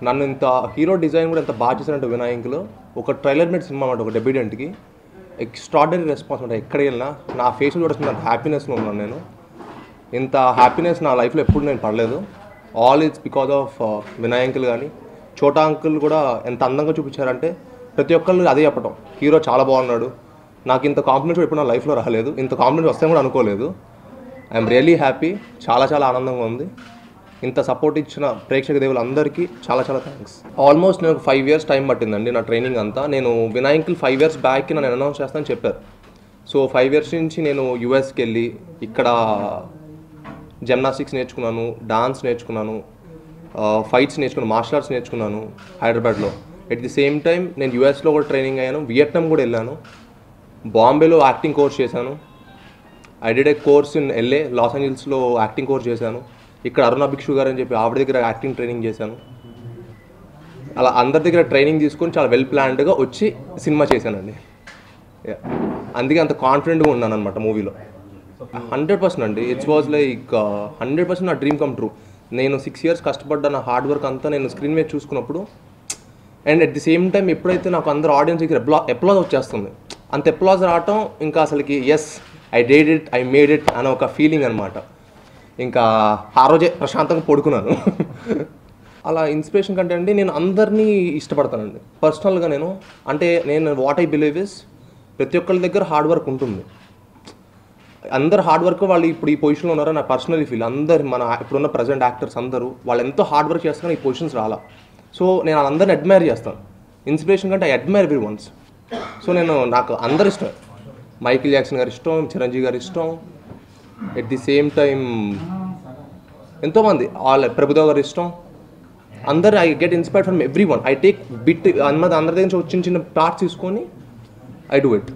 నన్ను ఇంత hero design కూడా ఎంత బాగా చేశారంటే వినాయకులు ఒక ట్రైలర్ మేడ్ సినిమా అన్నమాట. ఒక డెబ్యూటెంట్కి ఎక్స్ట్రాడనరీ రెస్పాన్స్ అంటే ఎక్కడికి వెళ్ళినా నా ఫేస్ చూడాల్సిన హ్యాపీనెస్లో ఉన్నాను నేను. ఇంత హ్యాపీనెస్ నా లైఫ్లో ఎప్పుడు నేను పడలేదు. All it's because of Vinay uncle. కానీ చోటా అంకుల్ కూడా ఎంత అందంగా చూపించారంటే ప్రతి ఒక్కళ్ళు అదే చెప్పటం, హీరో చాలా బాగున్నాడు. నాకు ఇంత కాంప్లిమెంట్స్ ఎప్పుడు నా లైఫ్లో రాలేదు, ఇంత కాంప్లిమెంట్స్ వస్తాయని కూడా అనుకోలేదు. ఐఎమ్ రియలీ హ్యాపీ, చాలా చాలా ఆనందంగా ఉంది. ఇంత సపోర్ట్ ఇచ్చిన ప్రేక్షక దేవులందరికీ చాలా చాలా థ్యాంక్స్. ఆల్మోస్ట్ నేను 5 years టైం పట్టిందండి నా ట్రైనింగ్ అంతా. నేను వినాయ్ అంకుల్ 5 years బ్యాక్కి నన్ను అనౌన్స్ చేస్తానని చెప్పారు. సో 5 years నుంచి నేను యూఎస్కి వెళ్ళి ఇక్కడ జిమ్నాస్టిక్స్ నేర్చుకున్నాను, డాన్స్ నేర్చుకున్నాను, ఫైట్స్ నేర్చుకున్నాను, మార్షల్ ఆర్ట్స్ నేర్చుకున్నాను హైదరాబాద్లో. ఎట్ ది సేమ్ టైం నేను యూఎస్లో కూడా ట్రైనింగ్ అయ్యాను, వియట్నాం కూడా వెళ్ళాను, బాంబేలో యాక్టింగ్ కోర్స్ చేశాను. I did a course in LA, Los ఏంజల్స్లో యాక్టింగ్ కోర్స్ చేశాను. ఇక్కడ అరుణ భిక్షు గారు అని చెప్పి ఆవిడ దగ్గర యాక్టింగ్ ట్రైనింగ్ చేశాను. అలా అందరి దగ్గర ట్రైనింగ్ తీసుకొని చాలా వెల్ ప్లాన్డ్గా వచ్చి సినిమా చేశానండి. అందుకే అంత కాన్ఫిడెంట్గా ఉన్నాను అనమాట మూవీలో. 100% అండి. ఇట్స్ వాజ్ లైక్ 100% నా డ్రీమ్ కమ్ ట్రూ. నేను 6 years కష్టపడ్డ నా హార్డ్ వర్క్ అంతా నేను స్క్రీన్ మీద చూసుకున్నప్పుడు, and at the same time ఎప్పుడైతే నాకు అందరు ఆడియన్స్ దగ్గర అప్లాజ్ వచ్చేస్తుంది, అంత అప్లాజ్ రావటం ఇంకా అసలుకి yes I did it, I made it అనే ఒక ఫీలింగ్ అనమాట. ఇంకా ఆ రోజే ప్రశాంతంగా పడుకున్నాను. అలా ఇన్స్పిరేషన్ కంటే అండి నేను అందరినీ ఇష్టపడతానండి పర్సనల్గా. నేను వాట్ ఐ బిలీవ్ ఇస్ ప్రతి ఒక్కరి దగ్గర హార్డ్ వర్క్ ఉంటుంది. అందరు హార్డ్ వర్క్ వాళ్ళు ఇప్పుడు ఈ పొజిషన్లో ఉన్నారో నా పర్సనలీ ఫీల్. అందరు మన ఇప్పుడున్న ప్రజెంట్ యాక్టర్స్ అందరూ వాళ్ళు ఎంతో హార్డ్ వర్క్ చేస్తారని ఈ పొజిషన్స్ రాలా. సో నేను అందరిని అడ్మైర్ చేస్తాను. ఇన్స్పిరేషన్ కంటే I admire every once. So నాకు అందరు ఇష్టం. మైకిల్ జాక్సన్ గారు ఇష్టం, చిరంజీవి గారు ఇష్టం, ఎట్ ది సేమ్ టైం ఎంతోమంది ప్రభుదేవ్ గారు ఇష్టం. అందరు I get inspired from every one. I take bit అందరి దగ్గర చిన్న చిన్న పార్ట్స్ తీసుకొని I do it.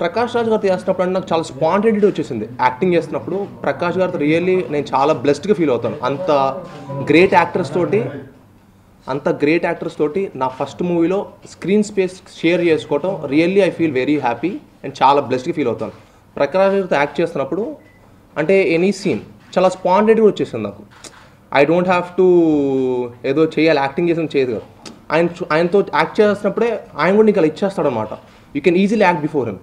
Prakash Raj గారితో చేస్తున్నప్పుడు అంటే నాకు చాలా స్పాంటేనిటీ వచ్చేసింది. యాక్టింగ్ చేస్తున్నప్పుడు ప్రకాష్ గారితో రియల్లీ నేను చాలా బ్లెస్డ్గా ఫీల్ అవుతాను. అంత గ్రేట్ యాక్టర్స్ తోటి నా ఫస్ట్ మూవీలో స్క్రీన్ స్పేస్ షేర్ చేసుకోవటం really I feel very happy and చాలా బ్లెస్డ్గా ఫీల్ అవుతాను. ప్రకాష్ గారితో యాక్ట్ చేస్తున్నప్పుడు అంటే ఎనీ సీన్ చాలా స్పాంటేనిటీగా వచ్చేసింది నాకు. ఐ డోంట్ హ్యావ్ టు ఏదో చేయాలి, యాక్టింగ్ చేసిన చేయదు కదా. ఆయనతో యాక్ట్ చేస్తున్నప్పుడే ఆయన కూడా నీకు అలా ఇచ్చేస్తాడు అనమాట. You can easily act before him.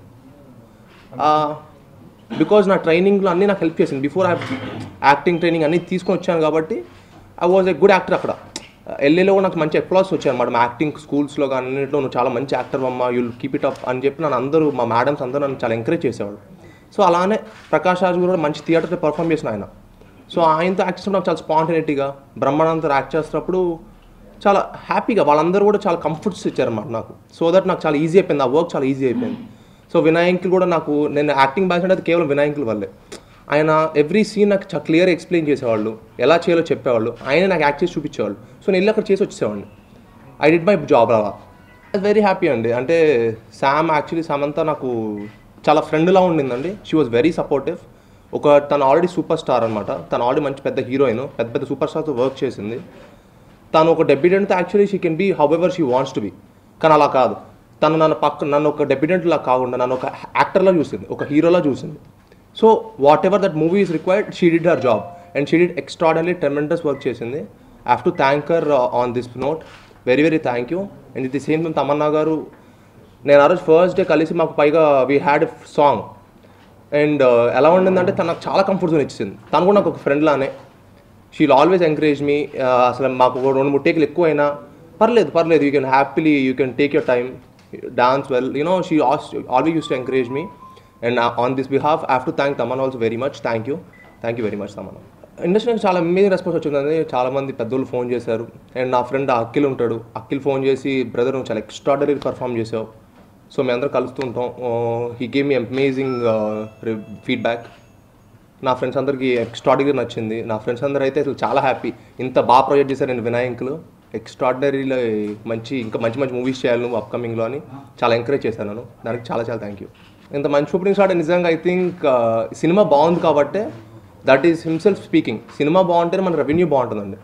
Because నా ట్రైనింగ్లో అన్నీ నాకు హెల్ప్ చేసింది. బిఫోర్ యాక్టింగ్ ట్రైనింగ్ అన్నీ తీసుకొని వచ్చాను కాబట్టి I was a good actor. అక్కడ LAలో కూడా నాకు మంచి అప్లాస్ వచ్చాయి అనమాట. మా యాక్టింగ్ స్కూల్స్లో కానీ అన్నింటిలో నువ్వు చాలా మంచి యాక్టర్ అమ్మా, యుల్ కీప్ ఇట్ అప్ అని చెప్పి నన్ను అందరూ మా మేడమ్స్ అందరూ నన్ను చాలా ఎంకరేజ్ చేసేవాళ్ళు. సో అలానే ప్రకాష్ రాజ్ కూడా మంచి థియేటర్లో పర్ఫామ్ చేసిన ఆయన. సో ఆయనతో యాక్ట్ చేసినప్పుడు నాకు చాలా స్పాంటేనిటీగా, బ్రహ్మానందంతో యాక్ట్ చేస్తున్నప్పుడు చాలా హ్యాపీగా వాళ్ళందరూ కూడా చాలా కంఫర్ట్స్ ఇచ్చారన్నమాట నాకు. సో దట్ నాకు చాలా ఈజీ అయిపోయింది, ఆ వర్క్ చాలా ఈజీ అయిపోయింది. సో వినాయ్ అంకుల్ కూడా నేను యాక్టింగ్ బ్యాచ్ అంటే కేవలం వినాయ్ అంకుల్ వల్లే. ఆయన ఎవ్రీ సీన్ నాకు చాలా క్లియర్గా ఎక్స్ప్లెయిన్ చేసేవాళ్ళు, ఎలా చేయాలో చెప్పేవాళ్ళు, ఆయన నాకు యాక్ట్ చేసి చూపించేవాళ్ళు. సో నేను వెళ్ళి అక్కడ చేసి వచ్చేవాడిని. ఐ డిడ్ మై జాబ్ అలా. వెరీ హ్యాపీ అండి. అంటే యాక్చువల్లీ సమంత నాకు చాలా ఫ్రెండ్లా ఉండిందండి. She was very supportive. తను ఆల్రెడీ సూపర్ స్టార్ అనమాట. తను ఆల్రెడీ మంచి పెద్ద హీరోయిన్, పెద్ద సూపర్ స్టార్తో వర్క్ చేసింది. తను ఒక డెబ్యూటెంట్తో actually she can be however she wants to be. కానీ అలా కాదు, తను నన్ను ఒక డెబ్యూటెంట్లా కాకుండా నన్ను ఒక యాక్టర్లా చూసింది, ఒక హీరోలా చూసింది. So whatever that movie is required, she did her job and she did extraordinary tremendous work చేసింది. I have to thank her on this note. Very very thank you. And ఇది సేమ్ టైం తమన్నా గారు, నేను ఆ రోజు first day కలిసి మాకు పైగా we had a song. And ఎలా ఉండిందంటే తను నాకు చాలా కంఫర్ట్ జోన్ ఇచ్చింది. తను కూడా నాకు ఒక ఫ్రెండ్ లానే. షీల్ ఆల్వేస్ ఎంకరేజ్ మీ. అసలు మాకు 2-3 టేకులు ఎక్కువైనా పర్లేదు, you can take your time, dance well, she always use to encourage me. And on this behalf I have to thank Tamannaah also very much. Thank you very much Tamannaah. ఇండస్ట్రీకి చాలా amazing response వచ్చిందండి. చాలామంది పెద్దోళ్ళు phone చేశారు. And నా friend Akhil ఉంటాడు, Akhil phone చేసి brother నువ్వు చాలా ఎక్స్ట్రాడనరీ పర్ఫామ్ చేసావు. సో మేము అందరం కలుస్తుంటాం. He gave me amazing feedback. నా ఫ్రెండ్స్ అందరికీ ఎక్స్ట్రాడనరీ నచ్చింది. నా ఫ్రెండ్స్ అందరూ అయితే అసలు చాలా హ్యాపీ, ఇంత బాగా ప్రొజెక్ట్ చేశారు నేను వినాయ్ అంకుల్, ఎక్స్ట్రాడనరీలో ఇంకా మంచి మూవీస్ చేయాలి నువ్వు అప్కమింగ్లో అని చాలా ఎంకరేజ్ చేశాను నన్ను. దానికి చాలా థ్యాంక్ యూ. ఇంత మంచి ఓపెనింగ్ స్టార్ట్ నిజంగా ఐ థింక్ సినిమా బాగుంది కాబట్టే, that is himself speaking. Cinema బాగుంటేనే మన రెవెన్యూ బాగుంటుందండి.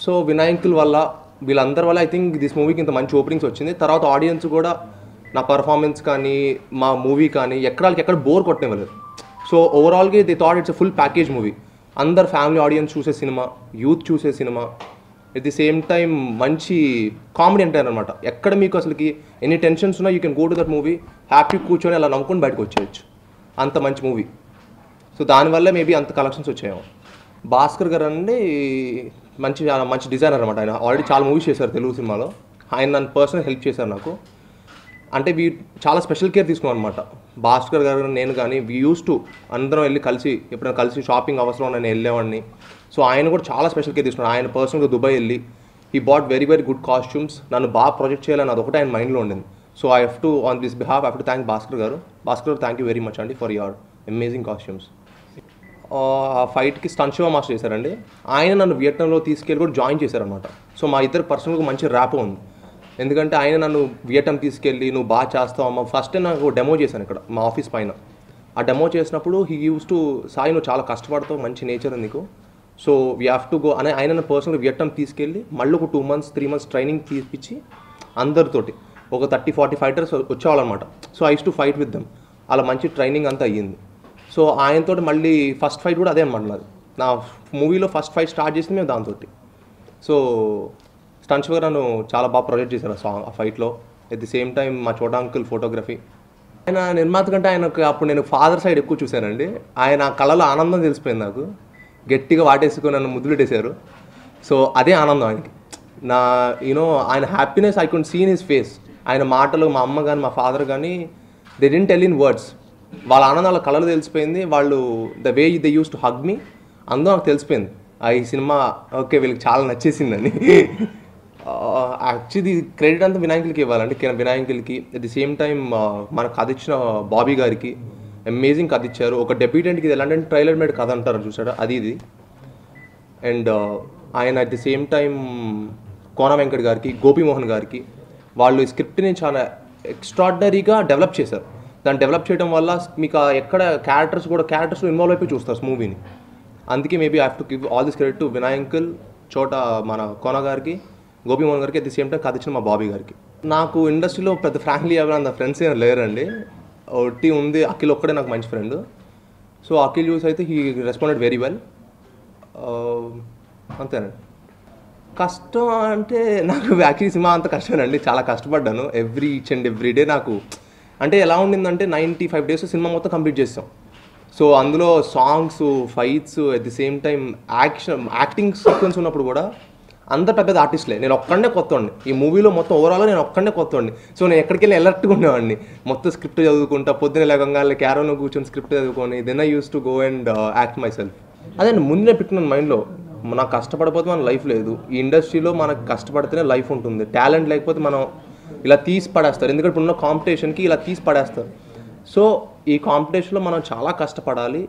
సో వినాయ్ అంకుల్ వల్ల వీళ్ళందరి వల్ల ఐ థింక్ దిస్ మూవీకి ఇంత మంచి ఓపెనింగ్స్ వచ్చింది. తర్వాత ఆడియన్స్ కూడా నా పర్ఫార్మెన్స్ కానీ మా మూవీ కానీ ఎక్కడ బోర్ కొట్టనివ్వలేదు. సో ఓవరాల్గా they thought it's a full package movie. అందరు ఫ్యామిలీ ఆడియన్స్ చూసే సినిమా, యూత్ చూసే cinema, at the same time మంచి కామెడీ ఎంటైర్ అనమాట. ఎక్కడ మీకు అసలుకి ఎన్ని టెన్షన్స్ ఉన్నా you can go to that movie, happy కూర్చొని అలా నవ్వుకొని బయటకు వచ్చేయచ్చు. అంత మంచి మూవీ. సో దానివల్ల మేబీ అంత కలెక్షన్స్ వచ్చాయేమో. భాస్కర్ గారు అండి మంచి డిజైనర్ అనమాట. ఆయన ఆల్రెడీ చాలా మూవీస్ చేశారు తెలుగు సినిమాలో. ఆయన నన్ను పర్సనల్ హెల్ప్ చేశారు నాకు. అంటే చాలా స్పెషల్ కేర్ తీసుకున్నాం అనమాట. భాస్కర్ గారు నేను కానీ యూస్ టు అందరం వెళ్ళి ఎప్పుడైనా కలిసి షాపింగ్ అవసరం నేను వెళ్ళేవాడిని. సో ఆయన కూడా చాలా స్పెషల్ కేర్ తీసుకున్నాను. ఆయన పర్సనల్గా దుబాయ్ వెళ్ళి he bought very good costumes. నన్ను బాగా ప్రొజెక్ట్ చేయాలని అదొకటి ఆయన మైండ్లో ఉండింది. So I have to on this behalf I have to thank Bhaskar గారు. థ్యాంక్ యూ వెరీ మచ్ అండి ఫర్ యువర్ అమేజింగ్ కాస్ట్యూమ్స్. ఆ ఫైట్కి స్టంట్ షో మాస్టర్ చేశారండి. ఆయన నన్ను వియట్నాంలో తీసుకెళ్ళి కూడా జాయిన్ చేశారనమాట. సో మా ఇద్దరు పర్సనల్గా మంచి ర్యాప్ ఉంది. ఎందుకంటే ఆయన నన్ను వియట్నాం తీసుకెళ్ళి నువ్వు బాగా చేస్తావు అమ్మ. ఫస్ట్ నాకు డెమో చేశాను ఇక్కడ మా ఆఫీస్ పైన. ఆ డెమో చేసినప్పుడు హీ యూస్ టు సాయి నువ్వు చాలా కష్టపడతావు, మంచి నేచర్ నీకు, so we have to go అని ఆయన నన్ను పర్సనల్గా వియట్నాం తీసుకెళ్ళి మళ్ళీ ఒక 2 months 3 months ట్రైనింగ్ తీపిచ్చి అందరితోటి ఒక 30-40 ఫైటర్స్ వచ్చేవాళ్ళనమాట. So I use to fight with them. అలా మంచి ట్రైనింగ్ అంతా అయ్యింది. సో ఆయనతో మళ్ళీ ఫస్ట్ ఫైట్ కూడా అదే అనమాట నాది. నా మూవీలో ఫస్ట్ ఫైట్ స్టార్ట్ చేసింది మేము దాంతో. సో స్టంట్స్ గారు నన్ను చాలా బాగా ప్రొజెక్ట్ చేశారు ఆ ఫైట్లో. ఎట్ ది సేమ్ టైం మా చోటా అంకుల్ ఫోటోగ్రఫీ. ఆయన నిర్మాత కంటే ఆయనకు అప్పుడు నేను ఫాదర్ సైడ్ ఎక్కువ చూశానండి. ఆయన కళలో ఆనందం తెలిసిపోయింది నాకు. గట్టిగా వాటేసుకొని నన్ను ముద్దులెట్టేశారు. సో అదే ఆనందం ఆయనకి. ఆయన happiness I could see in his face. ఆయన మాటలు మా అమ్మ కానీ మా ఫాదర్ కానీ they didn't tell in words. వాళ్ళ ఆనందం వాళ్ళ కళలో తెలిసిపోయింది. వాళ్ళు the way they use to hug me అందులో నాకు తెలిసిపోయింది ఈ సినిమా ఓకే వీళ్ళకి చాలా నచ్చేసిందని. యాక్చువల్లీ క్రెడిట్ అంతా వినాయకులకి ఇవ్వాలండి. వినాయకులకి అట్ ది సేమ్ టైం మనకు కథ ఇచ్చిన బాబీ గారికి అమేజింగ్ కథ ఇచ్చారు. ఒక డెబ్యూటెంట్కి ఇది ఎలాంటి ట్రైలర్ మేడ్ కథ అంటారు చూసారా, అది ఇది. అండ్ ఆయన at the same time Kona Venkat గారికి, గోపీమోహన్ గారికి వాళ్ళు ఈ స్క్రిప్ట్ని చాలా ఎక్స్ట్రాడినరీగా డెవలప్ చేశారు. దాన్ని డెవలప్ చేయడం వల్ల మీకు ఎక్కడ క్యారెక్టర్స్ ఇన్వాల్వ్ అయిపోయి చూస్తారు మూవీని. అందుకే maybe I have to give all this credit to Vinayak, Chota మన కోన గారికి, గోపీమోహన్ గారికి, అట్ ది సేమ్ టైం కథ ఇచ్చిన మా బాబీ గారికి. నాకు ఇండస్ట్రీలో పెద్ద ఫ్రాంక్లీ ఎవరైనా ఫ్రెండ్స్ ఏమైనా లేరండి. ఒకటి ఉంది, అఖిల్ ఒక్కడే నాకు మంచి ఫ్రెండ్. సో అఖిల్ యూస్ అయితే హీ రెస్పాండెడ్ వెరీ వెల్. అంతేనండి. కష్టం అంటే నాకు యాక్చువల్లీ సినిమా అంత కష్టమేనండి. చాలా కష్టపడ్డాను. ఈచ్ అండ్ ఎవ్రీ డే నాకు అంటే ఎలా ఉండిందంటే 95 days సినిమా మొత్తం కంప్లీట్ చేస్తాం. సో అందులో songs, fights, at the same time acting sequence ఉన్నప్పుడు కూడా అంత పెద్ద ఆర్టిస్ట్లే. నేను ఒక్కడే కొత్తవాడిని ఈ మూవీలో. మొత్తం ఓవరాల్గా నేను ఒక్కడే కొత్తవాడిని. సో నేను ఎక్కడికి వెళ్ళి అలర్ట్గా ఉండేవాడిని. మొత్తం స్క్రిప్ట్ చదువుకుంటా, పొద్దున్న లేకంగా క్యారోలో కూర్చొని స్క్రిప్ట్ చదువుకొని then I use to go and act myself. అదే ముందే పెట్టుకున్నాను మైండ్లో, నాకు కష్టపడిపోతే మన లైఫ్ లేదు. ఈ ఇండస్ట్రీలో మనకు కష్టపడితేనే లైఫ్ ఉంటుంది. టాలెంట్ లేకపోతే మనం ఇలా తీసి పడేస్తారు. ఎందుకంటే ఇప్పుడున్న కాంపిటీషన్కి ఇలా తీసి పడేస్తారు. సో ఈ కాంపిటీషన్లో మనం చాలా కష్టపడాలి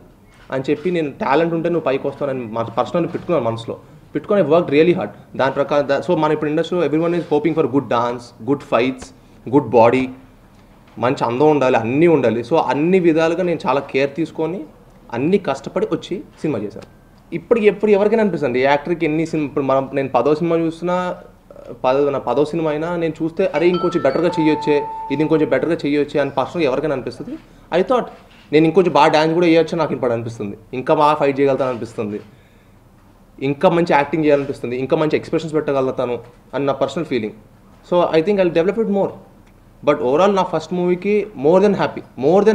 అని చెప్పి నేను టాలెంట్ ఉంటే నువ్వు పైకి వస్తానని పర్సనల్గా పెట్టుకున్నాను మనసులో. పెట్టుకొని వర్క్ రియలీ హార్డ్ దాని ప్రకారం. సో మన ఇప్పుడు ఇండస్ట్రీలో everyone is hoping for good dance, good fights, good body, మంచి అందం ఉండాలి, అన్నీ ఉండాలి. సో అన్ని విధాలుగా నేను చాలా కేర్ తీసుకొని అన్నీ కష్టపడి వచ్చి సినిమా చేశాను. ఎప్పుడు ఎవరికైనా అనిపిస్తుంది యాక్టర్కి ఎన్ని సినిమా. ఇప్పుడు నేను 10వ సినిమా చూస్తున్నా, 10వ సినిమా అయినా నేను చూస్తే అరే ఇంకొంచెం బెటర్గా చేయొచ్చే, ఇది ఇంకొంచెం బెటర్గా చేయొచ్చే అని పర్సనల్గా ఎవరికైనా అనిపిస్తుంది. ఐ థాట్ నేను ఇంకొంచెం బాగా డాన్స్ కూడా చేయొచ్చు నాకు ఇప్పుడు అనిపిస్తుంది. ఇంకా బాగా ఫైట్ చేయగలుగుతాను అనిపిస్తుంది. ఇంకా మంచి యాక్టింగ్ చేయాలనిపిస్తుంది. ఇంకా మంచి ఎక్స్ప్రెషన్స్ పెట్టగలుగుతాను అని నా personal feeling. So I think I develop it more. But overall నా ఫస్ట్ మూవీకి మోర్ దెన్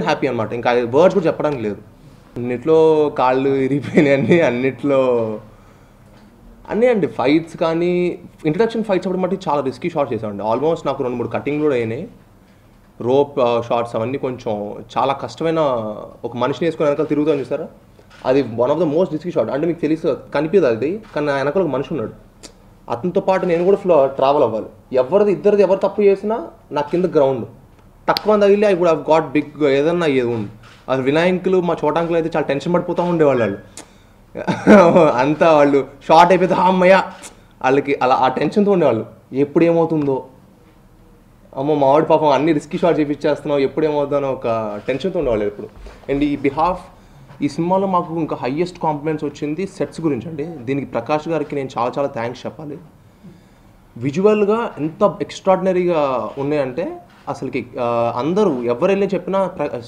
హ్యాపీ అనమాట. ఇంకా వర్డ్స్ కూడా చెప్పడానికి లేదు. అన్నిట్లో కాళ్ళు ఇరిగిపోయినాయి అన్నిట్లో అన్నీ అండి. ఫైట్స్ కానీ ఇంట్రడక్షన్ ఫైట్స్ అప్పుడు మట్టి చాలా రిస్కీ షాట్స్ చేసామండి. ఆల్మోస్ట్ నాకు 2-3 కటింగ్ కూడా అయినాయి. రోప్ షాట్స్ అవన్నీ కొంచెం చాలా కష్టమైన. ఒక మనిషిని వేసుకొని వెనకాల తిరుగుతాను చూసారా, అది one of the most risky shot. అంటే మీకు తెలుసు కనిపించదు అది, కానీ నా వెనకాల ఒక మనిషి ఉన్నాడు. అతనితో పాటు నేను కూడా ట్రావెల్ అవ్వాలి. ఇద్దరిది ఎవరు తప్పు చేసినా నా కింద గ్రౌండ్ తక్కువ తగిలి I would have got big ఏదన్నా ఏది ఉంది. అది వినాయకులు మా చోటాంకులు అయితే చాలా టెన్షన్ పడిపోతూ ఉండేవాళ్ళు. అంతా వాళ్ళు షార్ట్ అయిపోతే అమ్మయ్య వాళ్ళకి అలా ఆ టెన్షన్తో ఉండేవాళ్ళు. ఎప్పుడు ఏమవుతుందో, అమ్మో మావాడి పాపం అన్ని రిస్కీ షాట్ చేయించేస్తున్నావు, ఎప్పుడు ఏమవుతుందో ఒక టెన్షన్తో ఉండేవాళ్ళు ఎప్పుడు. అండ్ ఈ సినిమాలో మాకు ఇంకా హయ్యెస్ట్ కాంప్లిమెంట్స్ వచ్చింది సెట్స్ గురించి అండి. దీనికి ప్రకాష్ గారికి నేను చాలా థ్యాంక్స్ చెప్పాలి. విజువల్గా ఎంత ఎక్స్ట్రాడినరీగా ఉన్నాయంటే అసలుకి అందరూ ఎవరు వెళ్ళి చెప్పినా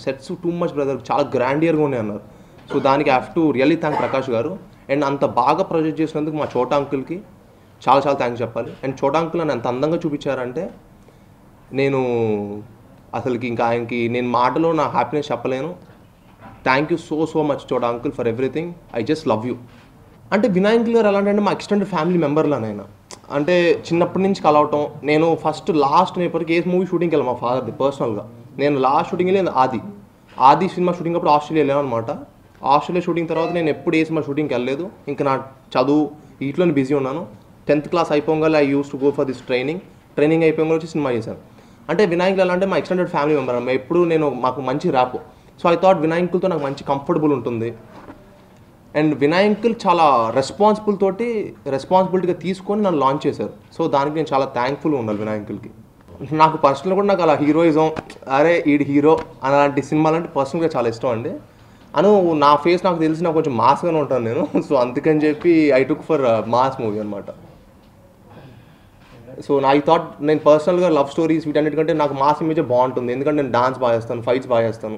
సెట్స్ టూ మచ్ బ్రదర్, చాలా గ్రాండియర్గా ఉన్నాయి అన్నారు. సో దానికి have to really thank Prakash గారు. అండ్ అంత బాగా ప్రొజెక్ట్ చేసినందుకు మా చోటా అంకుల్కి చాలా చాలా థ్యాంక్స్ చెప్పాలి. అండ్ చోటా అంకుల్ నన్ను ఎంత అందంగా చూపించారంటే నేను అసలుకి ఇంకా ఆయనకి నేను మాటలో నా హ్యాపీనెస్ చెప్పలేను. థ్యాంక్ యూ సో మచ్ చోటా uncle for everything. I just love you. అంటే వినాయక్ గారు ఎలాంటి మా ఎక్స్టెండెడ్ ఫ్యామిలీ మెంబర్లనైనా అంటే చిన్నప్పటి నుంచి కలవటం. నేను ఫస్ట్ లాస్ట్ ఇప్పటికి ఏ మూవీ షూటింగ్కి వెళ్ళాను మా ఫాదర్ది పర్సనల్గా. నేను లాస్ట్ షూటింగ్ వెళ్ళి ఆది సినిమా షూటింగ్ అప్పుడు ఆస్ట్రేలియా వెళ్ళాను అనమాట. ఆస్ట్రేలియా షూటింగ్ తర్వాత నేను ఎప్పుడు ఏ సినిమా షూటింగ్కి వెళ్ళలేదు. ఇంకా నా చదువు వీటిలోనే బిజీ ఉన్నాను. 10th క్లాస్ అయిపోగానే I use to go for this training అయిపోగానే వచ్చి సినిమా చేశాను. అంటే వినాయక్ ఎలా అంటే మా ఎక్స్టెండెడ్ ఫ్యామిలీ మెంబర్ ఎప్పుడు నేను మాకు మంచి ర్యాప్. సో ఐ థాట్ వినాయకులతో నాకు మంచి కంఫర్టబుల్ ఉంటుంది. అండ్ వినాయకులు చాలా రెస్పాన్సిబిలిటీగా తీసుకొని నన్ను లాంచ్ చేశారు. సో దానికి నేను చాలా థ్యాంక్ఫుల్గా ఉండాలి వినాయకులకి. నాకు పర్సనల్గా కూడా నాకు అలా హీరోయిజం అరే ఈడు హీరో అలాంటి సినిమాలు అంటే పర్సనల్గా చాలా ఇష్టం అండి. నా ఫేస్ నాకు తెలిసి నాకు కొంచెం మాస్గానే ఉంటాను నేను. సో అందుకని చెప్పి I took for mass movie అనమాట. సో ఐ థాట్ నేను పర్సనల్గా లవ్ స్టోరీస్ వీటన్నిటికంటే నాకు మాస్ ఇమేజే బాగుంటుంది. ఎందుకంటే నేను డాన్స్ బాగా చేస్తాను, ఫైట్స్ బాగా చేస్తాను.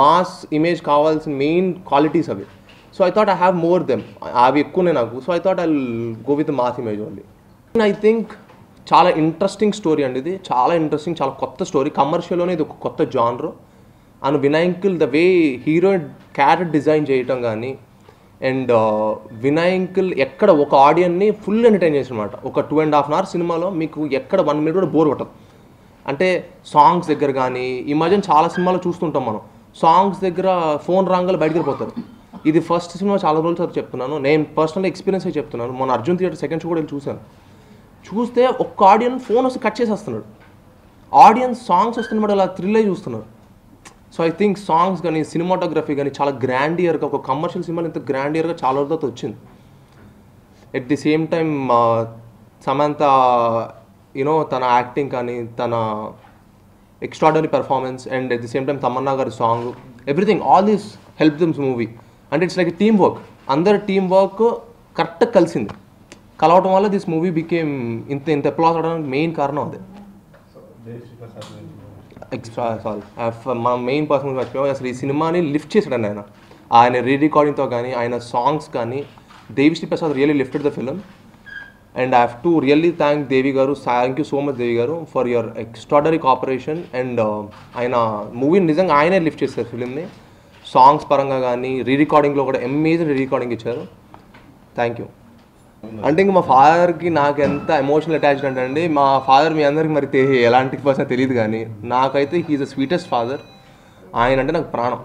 మాస్ ఇమేజ్ కావాల్సిన మెయిన్ క్వాలిటీస్ అవి. So I thought I have more them. అవి ఎక్కువనే నాకు. So I thought I go with mass image only. I think చాలా ఇంట్రెస్టింగ్ స్టోరీ అండి ఇది. చాలా ఇంట్రెస్టింగ్, చాలా కొత్త స్టోరీ. కమర్షియల్లోనే ఇది ఒక కొత్త genre. And Vinayak the way hero character design చేయటం కానీ అండ్ వినాయకుల్ ఎక్కడ ఒక ఆడియన్ని ఫుల్ ఎంటర్టైన్ చేసిన అనమాట. ఒక 2.5 hours సినిమాలో మీకు ఎక్కడ 1 minute కూడా బోర్ పట్టదు. అంటే సాంగ్స్ దగ్గర కానీ ఈ మధ్యన చాలా సినిమాలు చూస్తుంటాం మనం. సాంగ్స్ దగ్గర ఫోన్ రాంగాలు బయటకు వెళ్ళిపోతారు. ఇది ఫస్ట్ సినిమా చాలా రోజుల తర్వాత చెప్తున్నాను. నేను పర్సనల్ ఎక్స్పీరియన్స్ అయి చెప్తున్నాను. మొన్న అర్జున్ థియేటర్ సెకండ్ షో కూడా వెళ్ళి చూశాను. చూస్తే ఒక్క ఆడియన్స్ ఫోన్ వస్తే కట్ చేసేస్తున్నాడు. ఆడియన్స్ సాంగ్స్ వస్తున్నమాట అలా థ్రిల్ అయి చూస్తున్నారు. సో ఐ థింక్ సాంగ్స్ కానీ సినిమాటోగ్రఫీ కానీ చాలా గ్రాండియర్గా ఒక కమర్షియల్ సినిమాలు ఇంత గ్రాండియర్గా చాలా రోజులతో వచ్చింది. At the same time Samantha తన యాక్టింగ్ కానీ తన extraordinary performance and at the same time Tamannaah గారి song everything all this help this movie. అంటే ఇట్స్ లైక్ టీమ్ వర్క్. అందరి టీమ్ వర్క్ కరెక్ట్గా కలిసింది. కలవటం వల్ల దిస్ మూవీ బికేమ్ ఇంత అప్లాస్ అవడానికి మెయిన్ కారణం అదే. మనం మెయిన్ పర్సన్ మర్చిపోయాం. అసలు ఈ సినిమాని లిఫ్ట్ చేశాడండి ఆయన రికార్డింగ్తో కానీ ఆయన సాంగ్స్ కానీ. Devi Sri Prasad really lifted the film. And I have to really thank దేవి గారు. థ్యాంక్ యూ సో మచ్ దేవి గారు for your extraordinary cooperation. And ఆయన మూవీని నిజంగా ఆయనే లిఫ్ట్ చేశారు ఫిలింని. సాంగ్స్ పరంగా కానీ రికార్డింగ్లో కూడా అమేజింగ్ రికార్డింగ్ ఇచ్చారు. Thank you. అంటే ఇంక మా ఫాదర్కి నాకు ఎంత ఎమోషనల్ అటాచ్మెంట్ అండి. మా ఫాదర్ మీ అందరికి మరి ఎలాంటి పర్సన్ తెలియదు కానీ నాకైతే హీఈస్ ద స్వీటెస్ట్ ఫాదర్. ఆయన అంటే నాకు ప్రాణం.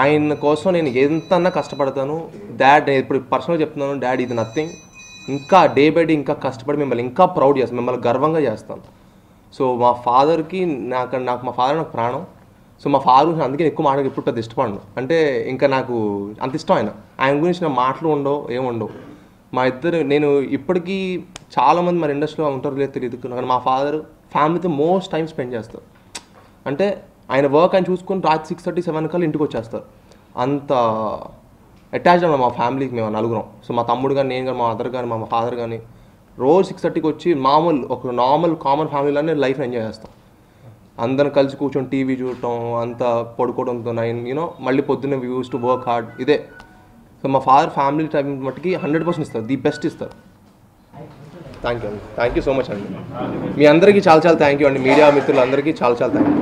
ఆయన కోసం నేను ఎంతన్నా కష్టపడతాను. డాడ్ ఇప్పుడు పర్సనల్గా చెప్తున్నాను, డాడ్ ఇది నథింగ్. ఇంకా డే బై డే ఇంకా కష్టపడి మిమ్మల్ని ఇంకా ప్రౌడ్ చేస్తాను, మిమ్మల్ని గర్వంగా చేస్తాను. సో మా ఫాదర్కి నాకు మా ఫాదర్ నాకు ప్రాణం. సో మా ఫాదర్ గురించి అందుకే ఎక్కువ మాటలు ఎప్పుడు పెద్ద ఇష్టపడను. అంటే ఇంకా నాకు అంత ఇష్టం ఆయన గురించి నా మాటలు ఉండవు, ఏముండవు. మా ఇద్దరు నేను ఇప్పటికీ చాలామంది మన ఇండస్ట్రీలో ఉంటారు లేదు తెలియదు కానీ మా ఫాదర్ ఫ్యామిలీతో మోస్ట్ టైం స్పెండ్ చేస్తారు. అంటే ఆయన వర్క్ ఆయన చూసుకొని రాత్రి 6:30, 7 కల్లా ఇంటికి వచ్చేస్తారు. అంత అటాచ్డ్ అన్నమాట మా ఫ్యామిలీకి మేము నలుగురం. సో మా తమ్ముడు కానీ నేను కానీ మా మదర్ కానీ మా ఫాదర్ కానీ రోజు 6:30కి వచ్చి ఒక నార్మల్ కామన్ ఫ్యామిలీలోనే లైఫ్ని ఎంజాయ్ చేస్తాం. అందరం కలిసి కూర్చొని టీవీ చూడటం, అంతా పడుకోవడంతో మళ్ళీ పొద్దున్నే we use to work hard ఇదే. సో మా ఫాదర్ ఫ్యామిలీ టైం మట్టుకి 100% ఇస్తారు, ది బెస్ట్ ఇస్తారు. థ్యాంక్ యూ సో మచ్ అండి. మీ అందరికీ చాలా చాలా థ్యాంక్ యూ అండి. మీడియా మిత్రులందరికీ చాలా చాలా థ్యాంక్ యూ.